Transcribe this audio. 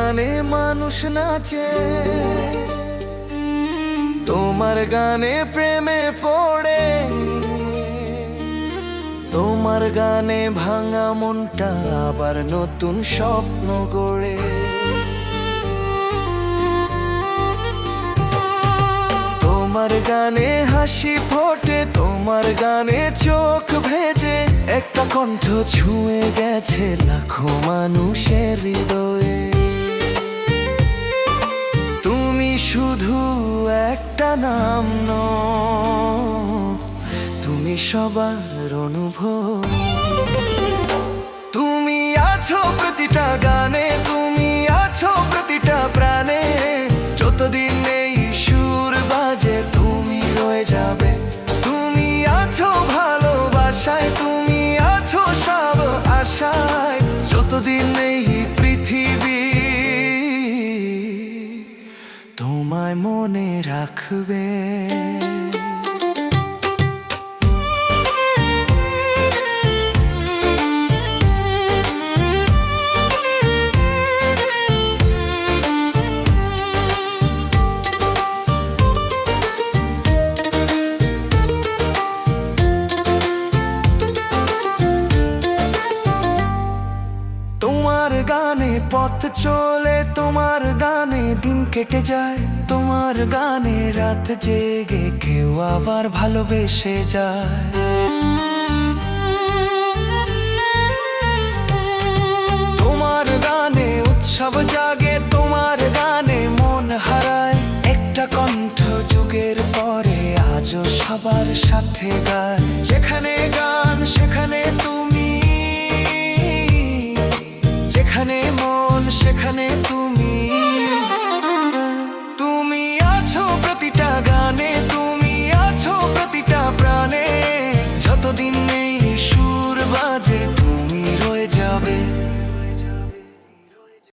গানে মানুষ নাচে, তোমার গানে প্রেমে পড়ে, তোমার গানে ভাঙা মনটা আবার নতুন স্বপ্ন গড়ে। তোমার গানে হাসি ফোটে, তোমার গানে চোখ ভেজে, একটা কণ্ঠ ছুঁয়ে গেছে লাখো মানুষের হৃদয়ে। তুমি শুধু একটা নাম নও, তুমি সবার অনুভব। তুমি আছো প্রতিটা গানে, তুমি আছো প্রতিটা প্রাণে। যতদিন এই সুর বাজে তুমি রয়ে যাবে। তুমি আছো ভালোবাসায়, তুমি আছো সব আশায়। যতদিন এই পৃথিবী তোমায় মনে রাখবে। তোমার গানে পথ চলে, তোমার গানে দিন কেটে যায়, তোমার গানে রাত জেগে কেউ আবার ভালোবেসে যায়। তোমার গানে উৎসব জাগে, তোমার গানে মন হারায়। একটা কণ্ঠ যুগের পরে আজও সবার সাথে গায়। যেখানে গান